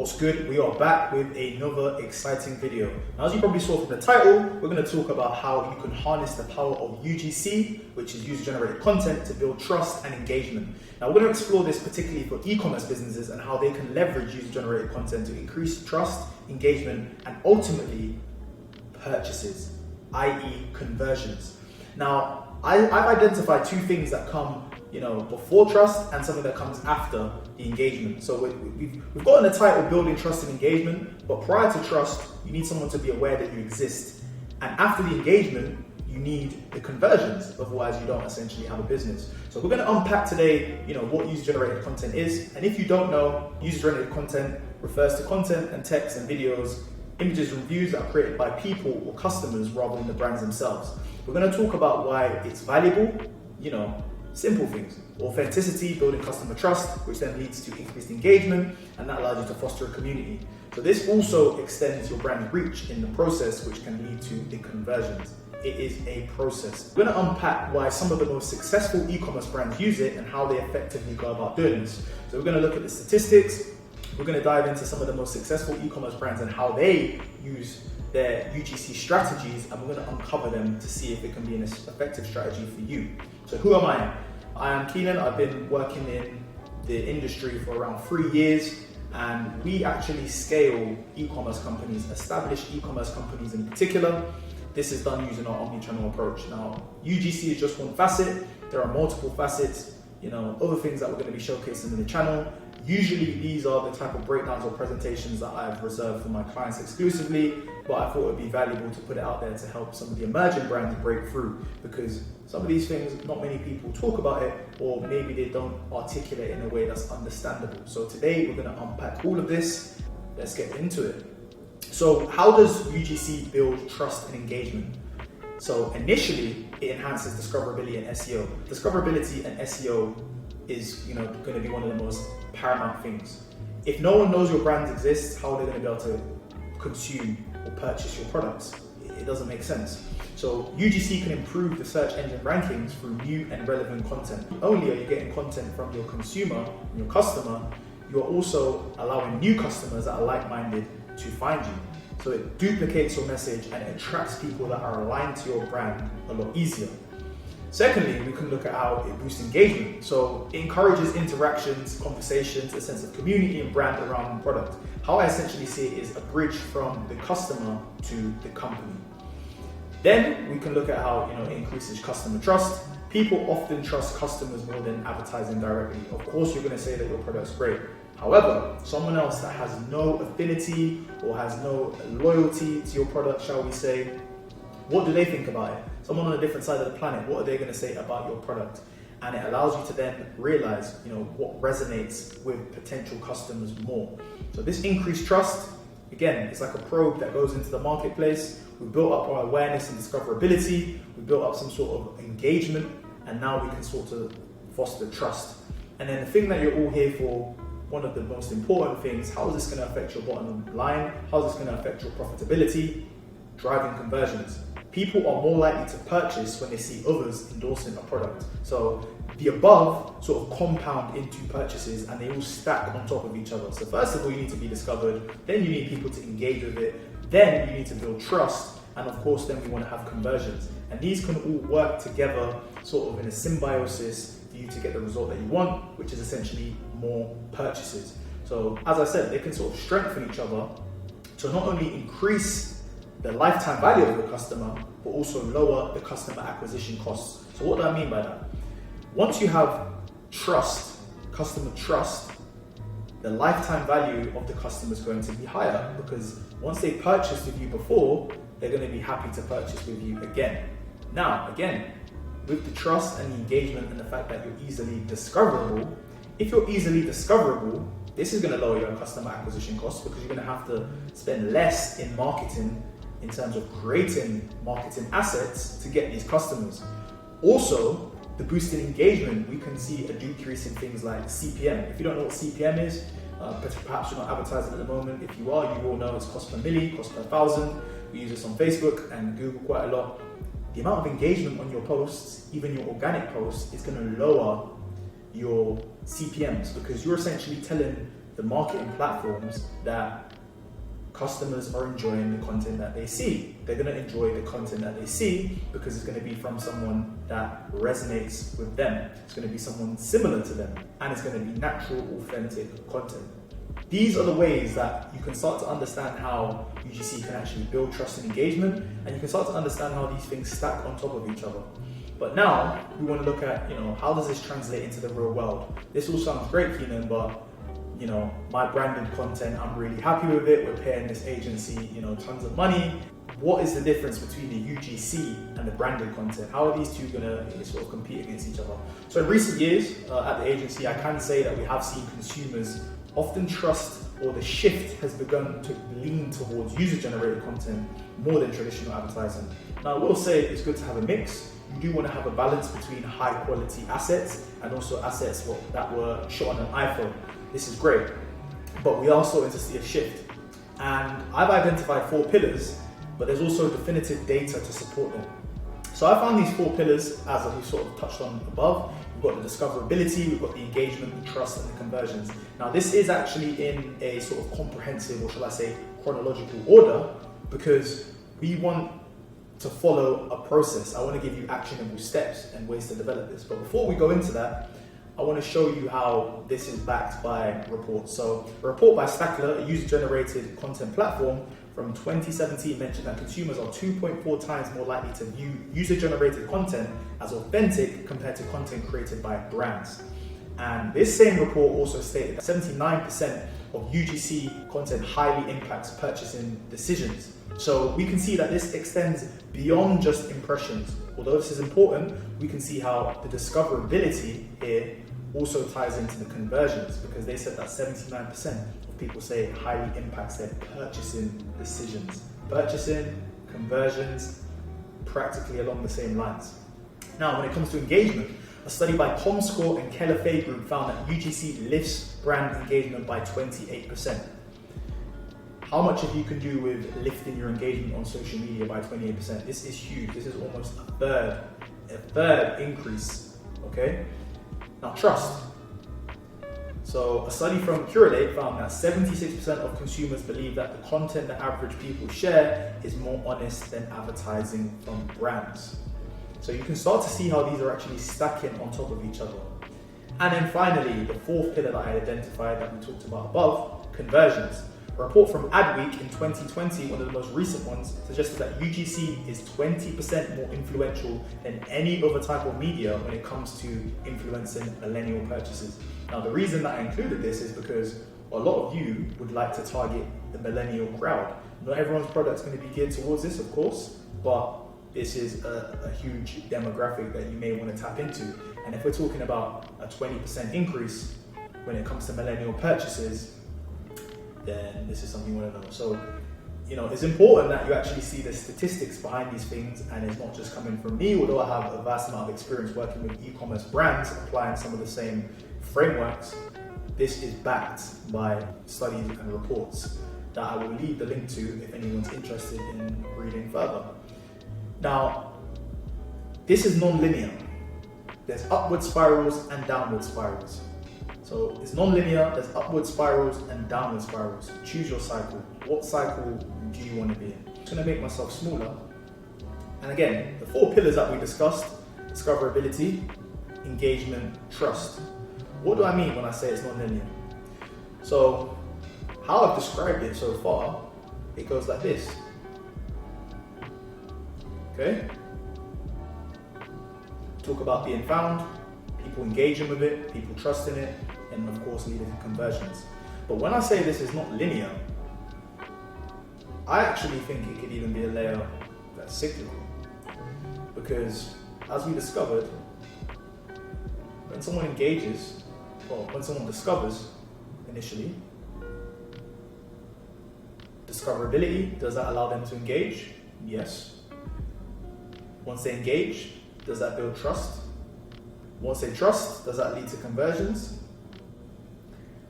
What's good? We are back with another exciting video. Now, as you probably saw from the title, we're going to talk about how you can harness the power of UGC, which is user-generated content, to build trust and engagement. Now, we're going to explore this particularly for e-commerce businesses and how they can leverage user-generated content to increase trust, engagement, and ultimately purchases, i.e. conversions. Now, I've identified two things that come before trust and something that comes after the engagement. So we've got in the title building trust and engagement, but prior to trust, you need someone to be aware that you exist. And after the engagement, you need the conversions, otherwise you don't essentially have a business. So we're going to unpack today, what user-generated content is. And if you don't know, user-generated content refers to content and text and videos, images and reviews that are created by people or customers rather than the brands themselves. We're going to talk about why it's valuable, simple things. Authenticity, building customer trust, which then leads to increased engagement, and that allows you to foster a community. So this also extends your brand reach in the process, which can lead to the conversions. It is a process. We're going to unpack why some of the most successful e-commerce brands use it and how they effectively go about doing this. So we're going to look at the statistics. We're going to dive into some of the most successful e-commerce brands and how they use their UGC strategies, and we're going to uncover them to see if it can be an effective strategy for you. So who am I? I am Keenan. I've been working in the industry for around 3 years, and we actually scale e-commerce companies, established e-commerce companies in particular. This is done using our omni-channel approach. Now, UGC is just one facet. There are multiple facets, other things that we're going to be showcasing in the channel. Usually these are the type of breakdowns or presentations that I've reserved for my clients exclusively, but I thought it would be valuable to put it out there to help some of the emerging brands break through, because some of these things, not many people talk about it, or maybe they don't articulate in a way that's understandable. So today we're going to unpack all of this. Let's get into it. So how does UGC build trust and engagement? So initially it enhances discoverability and SEO. Discoverability and SEO is going to be one of the most paramount things. If no one knows your brand exists, how are they going to be able to consume or purchase your products? It doesn't make sense. So UGC can improve the search engine rankings through new and relevant content. Not only are you getting content from your consumer, your customer, you're also allowing new customers that are like-minded to find you. So it duplicates your message and it attracts people that are aligned to your brand a lot easier. Secondly, we can look at how it boosts engagement. So it encourages interactions, conversations, a sense of community and brand around the product. How I essentially see it is a bridge from the customer to the company. Then we can look at how it increases customer trust. People often trust customers more than advertising directly. Of course, you're going to say that your product's great. However, someone else that has no affinity or has no loyalty to your product, shall we say, what do they think about it? Someone on a different side of the planet, what are they going to say about your product? And it allows you to then realize, what resonates with potential customers more. So this increased trust, again, it's like a probe that goes into the marketplace. We built up our awareness and discoverability. We built up some sort of engagement, and now we can sort of foster trust. And then the thing that you're all here for, one of the most important things, how is this going to affect your bottom line? How is this going to affect your profitability? Driving conversions. People are more likely to purchase when they see others endorsing a product. So the above sort of compound into purchases and they all stack on top of each other. So first of all, you need to be discovered, then you need people to engage with it, then you need to build trust, and of course then we want to have conversions. And these can all work together sort of in a symbiosis for you to get the result that you want, which is essentially more purchases. So as I said, they can sort of strengthen each other to not only increase the lifetime value of your customer, but also lower the customer acquisition costs. So what do I mean by that? Once you have trust, customer trust, the lifetime value of the customer is going to be higher, because once they purchased with you before, they're going to be happy to purchase with you again. Now, again, with the trust and the engagement and the fact that you're easily discoverable, if you're easily discoverable, this is going to lower your customer acquisition costs, because you're going to have to spend less in marketing in terms of creating marketing assets to get these customers. Also, the boost in engagement, we can see a decrease in things like CPM. If you don't know what CPM is, perhaps you're not advertising at the moment. If you are, you will know it's cost per milli, cost per thousand. We use this on Facebook and Google quite a lot. The amount of engagement on your posts, even your organic posts, is going to lower your CPMs, because you're essentially telling the marketing platforms that customers are enjoying the content that they see. They're going to enjoy the content that they see because it's going to be from someone that resonates with them. It's going to be someone similar to them, and it's going to be natural, authentic content. These are the ways that you can start to understand how UGC can actually build trust and engagement, and you can start to understand how these things stack on top of each other. But now we want to look at, how does this translate into the real world? This all sounds great, Keenan, but my branded content, I'm really happy with it. We're paying this agency, tons of money. What is the difference between the UGC and the branded content? How are these two going to sort of compete against each other? So in recent years at the agency, I can say that we have seen consumers often trust, or the shift has begun to lean towards user-generated content more than traditional advertising. Now, I will say it's good to have a mix. You do want to have a balance between high-quality assets and also assets that were shot on an iPhone. This is great, but we are starting to see a shift. And I've identified 4 pillars, but there's also definitive data to support them. So I found these 4 pillars, as we sort of touched on above. We've got the discoverability, we've got the engagement, the trust, and the conversions. Now, this is actually in a sort of comprehensive, or shall I say, chronological order, because we want to follow a process. I want to give you actionable steps and ways to develop this. But before we go into that, I want to show you how this is backed by reports. So a report by Stackler, a user-generated content platform from 2017, mentioned that consumers are 2.4 times more likely to view user-generated content as authentic compared to content created by brands. And this same report also stated that 79% of UGC content highly impacts purchasing decisions. So we can see that this extends beyond just impressions. Although this is important, we can see how the discoverability here also ties into the conversions, because they said that 79% of people say it highly impacts their purchasing decisions. Purchasing, conversions, practically along the same lines. Now, when it comes to engagement, a study by Comscore and Keller Fay Group found that UGC lifts brand engagement by 28%. How much of you can do with lifting your engagement on social media by 28%? This is huge. This is almost a third increase, okay? Now, trust. So a study from Curate found that 76% of consumers believe that the content that average people share is more honest than advertising from brands. So you can start to see how these are actually stacking on top of each other. And then finally, the 4th pillar that I identified that we talked about above, conversions. A report from Adweek in 2020, one of the most recent ones, suggested that UGC is 20% more influential than any other type of media when it comes to influencing millennial purchases. Now, the reason that I included this is because a lot of you would like to target the millennial crowd. Not everyone's product is going to be geared towards this, of course, but this is a huge demographic that you may want to tap into. And if we're talking about a 20% increase when it comes to millennial purchases, then this is something you want to know. So, it's important that you actually see the statistics behind these things, and it's not just coming from me, although I have a vast amount of experience working with e-commerce brands, applying some of the same frameworks. This is backed by studies and reports that I will leave the link to if anyone's interested in reading further. Now, this is non-linear. There's upward spirals and downward spirals. So it's non-linear, there's upward spirals and downward spirals. Choose your cycle. What cycle do you want to be in? I'm just going to make myself smaller. And again, the 4 pillars that we discussed: discoverability, engagement, trust. What do I mean when I say it's non-linear? So how I've described it so far, it goes like this. Okay? Talk about being found, people engaging with it, people trusting it, and of course leading to conversions. But when I say this is not linear, I actually think it could even be a layer that's cyclical. Because as we discovered, when someone engages, or when someone discovers initially, discoverability, does that allow them to engage? Yes. Once they engage, does that build trust? Once they trust, does that lead to conversions?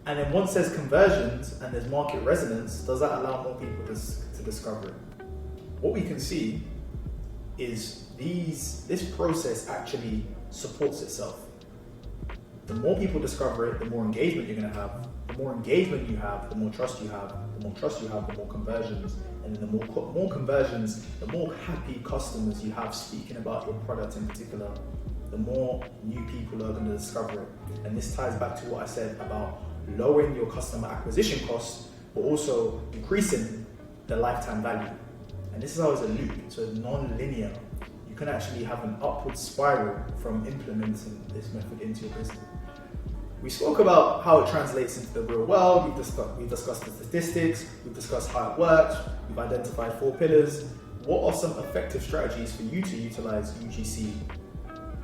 And then once there's conversions and there's market resonance, does that allow more people to discover it? What we can see is this process actually supports itself. The more people discover it, the more engagement you're going to have. The more engagement you have, the more trust you have. The more trust you have, the more conversions. And the more conversions, the more happy customers you have speaking about your product in particular, the more new people are going to discover it. And this ties back to what I said about lowering your customer acquisition costs, but also increasing the lifetime value. And this is how it's a loop, so it's non-linear. You can actually have an upward spiral from implementing this method into your business. We spoke about how it translates into the real world. We've discussed the statistics, we've discussed how it works, we've identified 4 pillars. What are some effective strategies for you to utilize UGC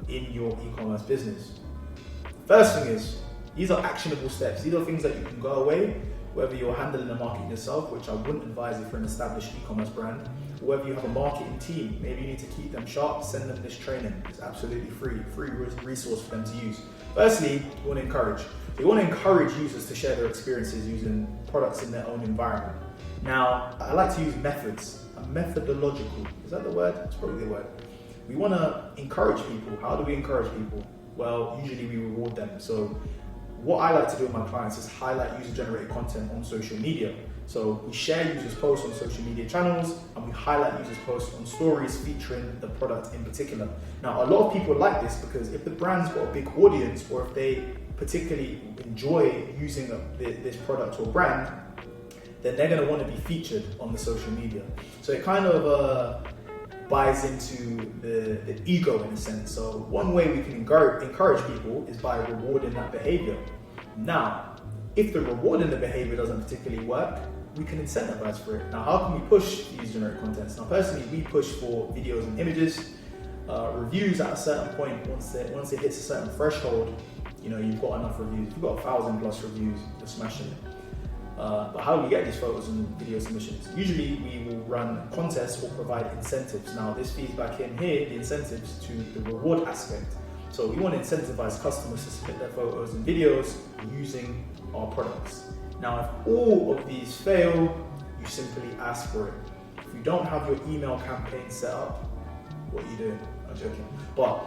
in your e-commerce business? First thing is, these are actionable steps. These are things that you can go away, whether you're handling the market yourself, which I wouldn't advise if you're an established e-commerce brand, or whether you have a marketing team. Maybe you need to keep them sharp, send them this training. It's absolutely free resource for them to use. Firstly, you want to encourage. You want to encourage users to share their experiences using products in their own environment. Now, I like to use methods. Methodological, is that the word? It's probably the word. We want to encourage people. How do we encourage people? Well, usually we reward them. So what I like to do with my clients is highlight user-generated content on social media. So we share users' posts on social media channels, and we highlight users' posts on stories featuring the product in particular. Now, a lot of people like this because if the brand's got a big audience, or if they particularly enjoy using this product or brand, then they're going to want to be featured on the social media. So it kind of buys into the ego in a sense. So one way we can encourage people is by rewarding that behavior. Now, if the rewarding the behavior doesn't particularly work, we can incentivize for it. Now, how can we push user-generated content? Now, personally, we push for videos and images, reviews at a certain point. Once it hits a certain threshold, you've got enough reviews. If you've got 1,000+ reviews, you're smashing it. But how do we get these photos and video submissions? Usually we will run contests or provide incentives. Now this feeds back in here, the incentives to the reward aspect. So we want to incentivize customers to submit their photos and videos using our products. Now if all of these fail, you simply ask for it. If you don't have your email campaign set up, what are you doing? I'm joking. But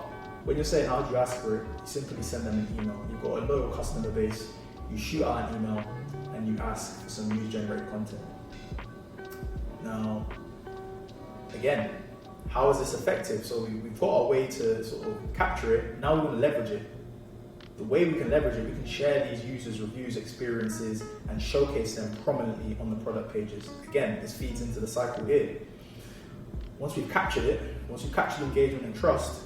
when you're saying how do you ask for it, you simply send them an email. You've got a loyal customer base, you shoot out an email, and you ask for some user-generated content. Now, again, how is this effective? So we've got a way to sort of capture it. Now we're going to leverage it. The way we can leverage it, we can share these users' reviews, experiences, and showcase them prominently on the product pages. Again, this feeds into the cycle here. Once we've captured it, once we've captured engagement and trust,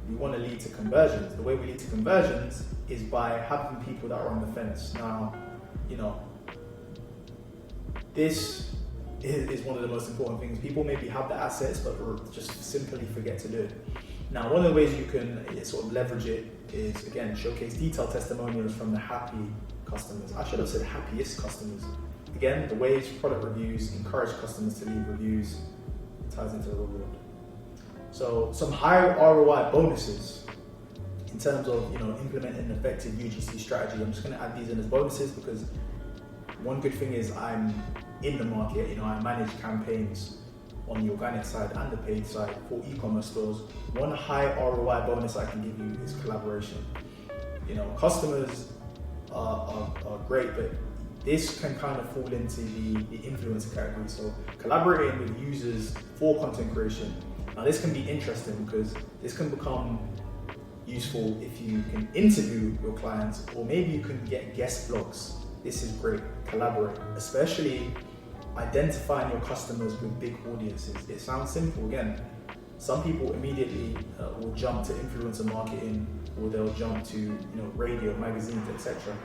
we want to lead to conversions. The way we lead to conversions is by having people that are on the fence. Now, this is one of the most important things. People maybe have the assets, but just simply forget to do it. Now, one of the ways you can sort of leverage it is, again, showcase detailed testimonials from the happy customers. I should have said happiest customers. Again, the ways product reviews encourage customers to leave reviews, it ties into the reward. So some high ROI bonuses in terms of implementing an effective UGC strategy. I'm just going to add these in as bonuses because one good thing is I'm in the market. I manage campaigns on the organic side and the paid side for e-commerce stores. One high ROI bonus I can give you is collaboration. Customers are great, but this can kind of fall into the influencer category. So collaborating with users for content creation. Now this can be interesting because this can become useful if you can interview your clients, or maybe you can get guest blogs. This is great. Collaborate, especially identifying your customers with big audiences. It sounds simple. Again, some people immediately will jump to influencer marketing, or they'll jump to radio, magazines, etc.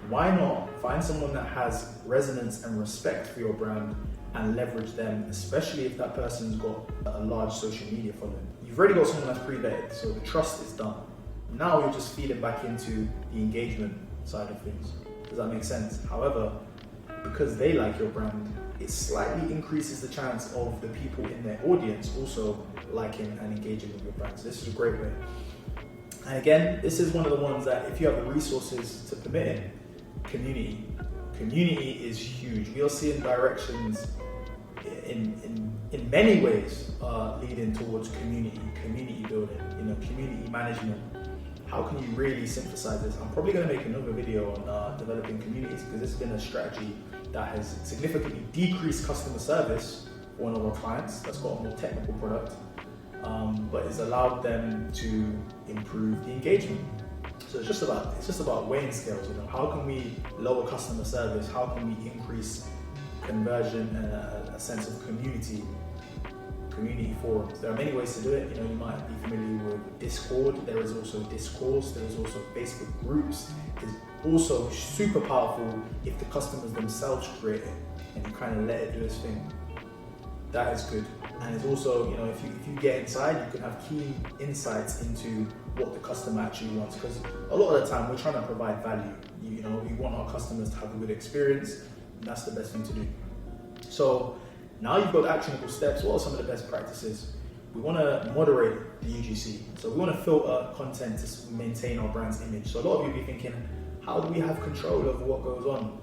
Why not find someone that has resonance and respect for your brand and leverage them, especially if that person's got a large social media following. You've already got someone that's pre-vetted, so the trust is done. Now you're just feeding back into the engagement side of things. Does that make sense? However, because they like your brand, it slightly increases the chance of the people in their audience also liking and engaging with your brand. So this is a great way. And again, this is one of the ones that if you have the resources to permit it, community. Community is huge. We are seeing directions in many ways leading towards community building, community management, how can you really synthesize this? I'm probably going to make another video on developing communities, because this has been a strategy that has significantly decreased customer service for one of our clients that's got a more technical product, but it's allowed them to improve the engagement. So it's just about weighing scales. How can we lower customer service? How can we increase conversion and a sense of community forums? There are many ways to do it. You might be familiar with Discord. There is also Discourse. There is also Facebook groups. It's also super powerful if the customers themselves create it and you kind of let it do its thing. That is good. And it's also, if you get inside, you can have key insights into what the customer actually wants, because a lot of the time we're trying to provide value. We want our customers to have a good experience, and that's the best thing to do. So now you've got actionable steps. What are some of the best practices? We want to moderate the UGC. So we want to filter content to maintain our brand's image. So a lot of you will be thinking, how do we have control over what goes on?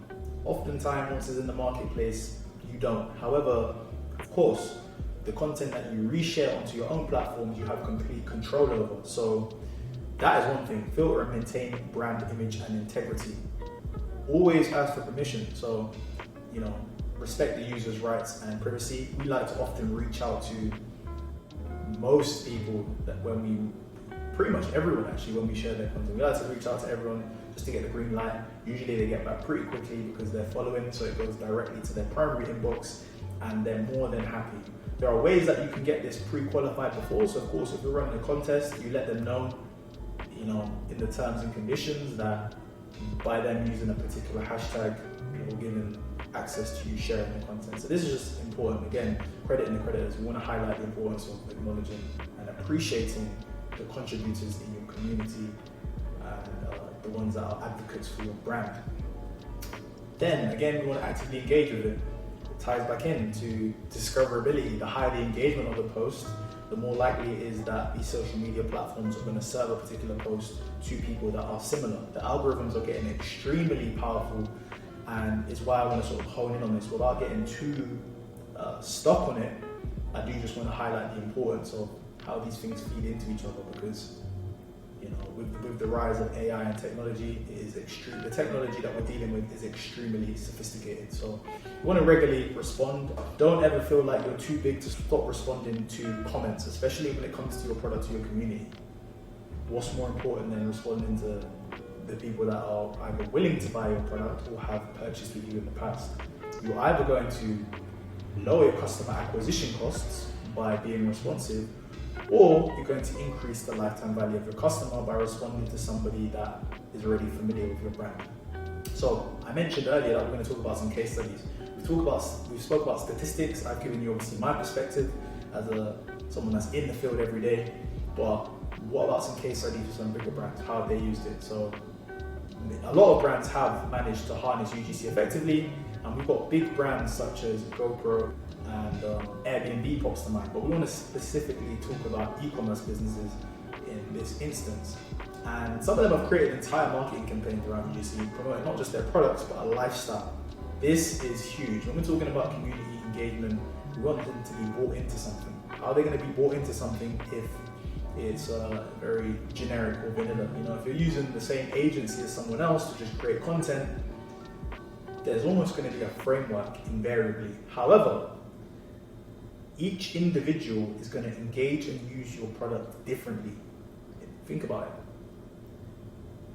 Oftentimes, once it's in the marketplace, you don't. However, of course, the content that you reshare onto your own platforms, you have complete control over. So that is one thing. Filter and maintain brand image and integrity. Always ask for permission. So, respect the user's rights and privacy. We like to often reach out to most people pretty much everyone actually, when we share their content. We like to reach out to everyone just to get the green light. Usually they get back pretty quickly because they're following, so it goes directly to their primary inbox and they're more than happy. There are ways that you can get this pre-qualified before. So of course, if you're running a contest, you let them know, in the terms and conditions that by them using a particular hashtag, you're given access to you sharing the content. So this is just important. Again, credit in the creditors. We want to highlight the importance of acknowledging and appreciating the contributors in your community and the ones that are advocates for your brand. Then again, we want to actively engage with it. Ties back into discoverability. The higher the engagement of the post, the more likely it is that these social media platforms are going to serve a particular post to people that are similar. The algorithms are getting extremely powerful, and it's why I want to sort of hone in on this without getting too stuck on it. I do just want to highlight the importance of how these things feed into each other, because with the rise of AI and technology, the technology that we're dealing with is extremely sophisticated. So you want to regularly respond. Don't ever feel like you're too big to stop responding to comments, especially when it comes to your product, to your community. What's more important than responding to the people that are either willing to buy your product or have purchased with you in the past? You're either going to lower your customer acquisition costs by being responsive, or you're going to increase the lifetime value of your customer by responding to somebody that is already familiar with your brand. So I mentioned earlier that we're going to talk about some case studies. We spoke about statistics. I've given you obviously my perspective as someone that's in the field every day. But what about some case studies for some bigger brands? How have they used it? So a lot of brands have managed to harness UGC effectively, and we've got big brands such as GoPro and Airbnb pops to mind, but we want to specifically talk about e-commerce businesses in this instance. And some of them have created entire marketing campaigns around UGC, promoting not just their products, but a lifestyle. This is huge. When we're talking about community engagement, we want them to be bought into something. How are they going to be bought into something if it's very generic or vanilla? If you're using the same agency as someone else to just create content, there's almost going to be a framework invariably. However, each individual is going to engage and use your product differently. Think about it.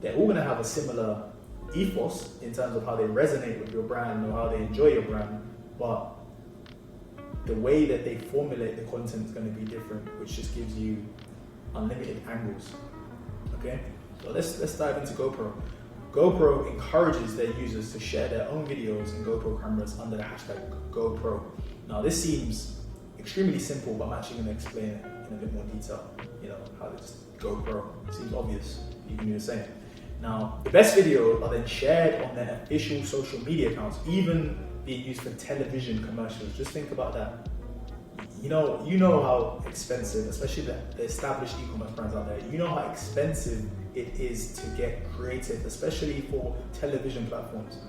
They're all going to have a similar ethos in terms of how they resonate with your brand or how they enjoy your brand, but the way that they formulate the content is going to be different, which just gives you unlimited angles. Okay, so let's dive into GoPro. GoPro encourages their users to share their own videos and GoPro cameras under the hashtag GoPro. Now this seems extremely simple, but I'm actually going to explain it in a bit more detail. How this GoPro seems obvious. You can do the same. Now, the best videos are then shared on their official social media accounts, even being used for television commercials. Just think about that. You know how expensive, especially the established e-commerce brands out there, you know how expensive it is to get creative, especially for television platforms.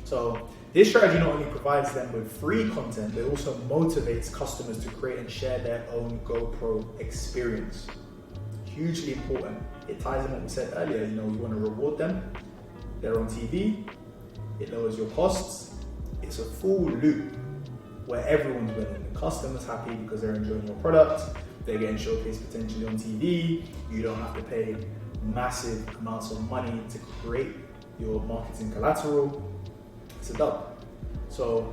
So this strategy not only provides them with free content, but it also motivates customers to create and share their own GoPro experience. Hugely important. it ties in what we said earlier. You want to reward them. They're on TV. It lowers your costs. It's a full loop where everyone's winning. The customer's happy because they're enjoying your product. They're getting showcased potentially on TV. You don't have to pay massive amounts of money to create your marketing collateral. It's a dub. So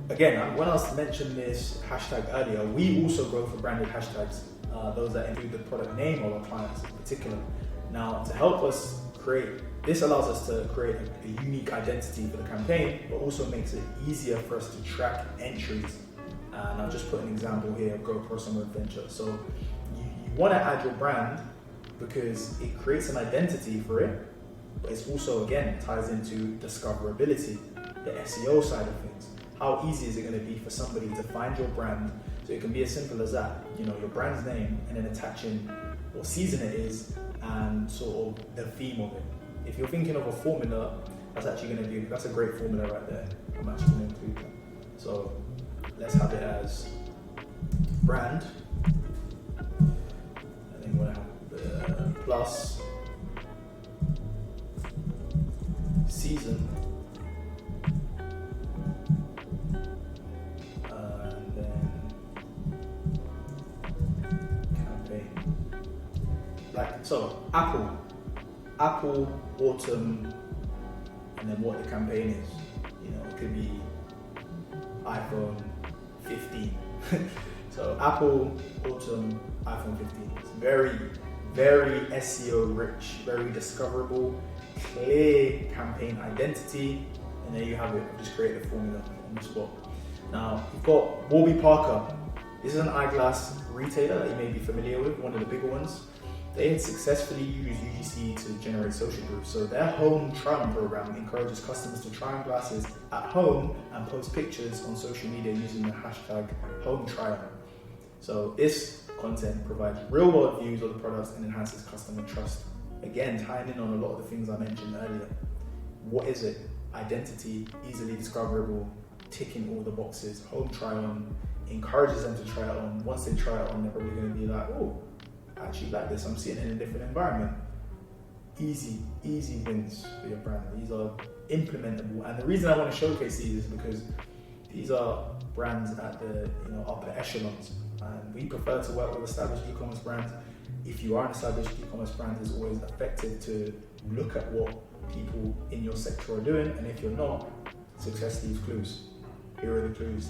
again, when I was mentioning this hashtag earlier, we also go for branded hashtags, those that include the product name of our clients in particular. Now, to help us create, this allows us to create a unique identity for the campaign, but also makes it easier for us to track entries. And I'll just put an example here of GoPro Summer Adventure. So you want to add your brand because it creates an identity for it, but it's also, again, ties into discoverability, the SEO side of things. How easy is it going to be for somebody to find your brand? So it can be as simple as that, your brand's name, and then attaching what season it is and sort of the theme of it. If you're thinking of a formula, that's a great formula right there. I'm actually going to include that. So let's have it as brand, and then we'll have the plus season, and then campaign. Like so, Apple, autumn, and then what the campaign is. It could be iPhone 15. So Apple, autumn, iPhone 15. It's very, very SEO rich, very discoverable, clear campaign identity, and there you have it. I've just created a formula on the spot. Now, you've got Warby Parker. This is an eyeglass retailer that you may be familiar with, one of the bigger ones. They had successfully used UGC to generate social proof. So their home try-on program encourages customers to try on glasses at home and post pictures on social media using the hashtag #HomeTryOn. So this content provides real-world views of the products and enhances customer trust. Again, tying in on a lot of the things I mentioned earlier. What is it? Identity, easily discoverable, ticking all the boxes. Home try-on encourages them to try it on. Once they try it on, they're probably going to be like, oh, I actually like this. I'm seeing it in a different environment. Easy wins for your brand. These are implementable, and the reason I want to showcase these is because these are brands at the upper echelons, and we prefer to work with established e-commerce brands. If you are an established e-commerce brand, it's always effective to look at what people in your sector are doing, and if you're not, success leaves clues. Here are the clues.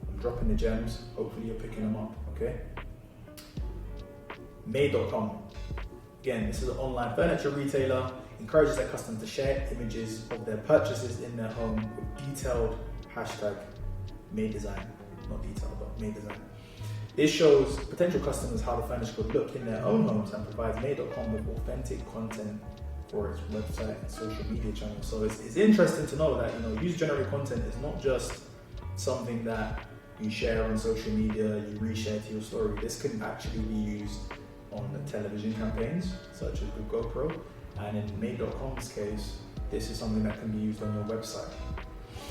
I'm dropping the gems. Hopefully you're picking them up. Okay. Made.com. Again, this is an online furniture retailer, encourages their customers to share images of their purchases in their home with detailed hashtag made design. Not detailed, but made design. This shows potential customers how the furniture could look in their own homes and provides Made.com with authentic content for its website and social media channels. So it's interesting to know that user-generated content is not just something that you share on social media, you reshare to your story. This can actually be used on the television campaigns, such as with GoPro, and in Made.com's case, this is something that can be used on your website.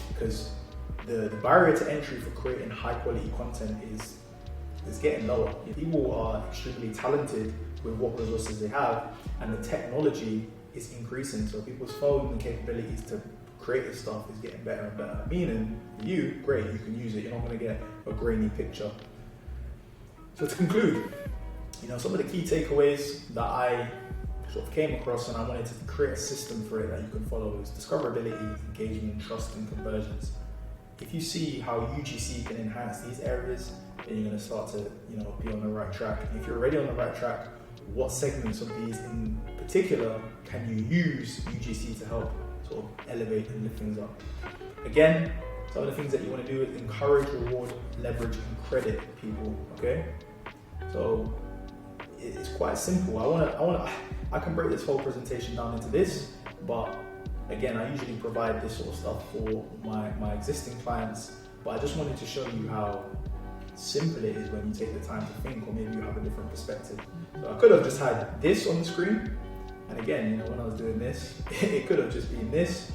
Because the barrier to entry for creating high quality content is getting lower. People are extremely talented with what resources they have, and the technology is increasing. So people's phone capabilities to create this stuff is getting better and better. Meaning, you, great, you can use it. You're not going to get a grainy picture. So to conclude, some of the key takeaways that I sort of came across, and I wanted to create a system for it that you can follow, is discoverability, engagement, trust, and conversions. If you see how UGC can enhance these areas, then you're going to start to be on the right track. And if you're already on the right track, what segments of these in particular can you use UGC to help sort of elevate and lift things up? Again, some of the things that you want to do is encourage, reward, leverage, and credit people. Okay, so it's quite simple. I can break this whole presentation down into this, but again, I usually provide this sort of stuff for my existing clients, but I just wanted to show you how simple it is when you take the time to think, or maybe you have a different perspective. So I could have just had this on the screen, and again, when I was doing this, it could have just been this.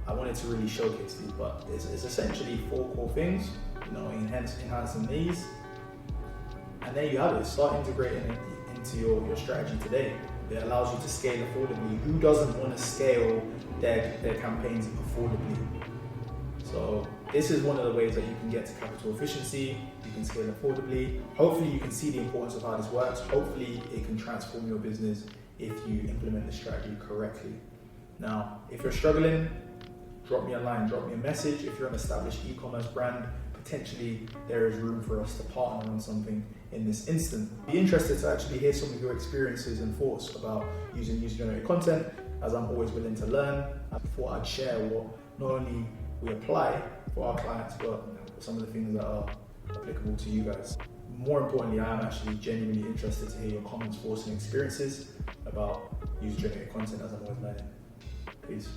I wanted to really showcase these, but it's essentially 4 core things, enhancing these, and there you have it. Start integrating it into your strategy today. It allows you to scale affordably. Who doesn't want to scale their campaigns affordably? So this is one of the ways that you can get to capital efficiency. You can scale affordably. Hopefully you can see the importance of how this works. Hopefully it can transform your business if you implement the strategy correctly. Now, if you're struggling, drop me a line, drop me a message. If you're an established e-commerce brand, potentially there is room for us to partner on something in this instant. Be interested to actually hear some of your experiences and thoughts about using user-generated content, as I'm always willing to learn. I thought I'd share what not only we apply for our clients, but some of the things that are applicable to you guys. More importantly, I am actually genuinely interested to hear your comments, thoughts, and experiences about user-generated content, as I'm always learning. Peace.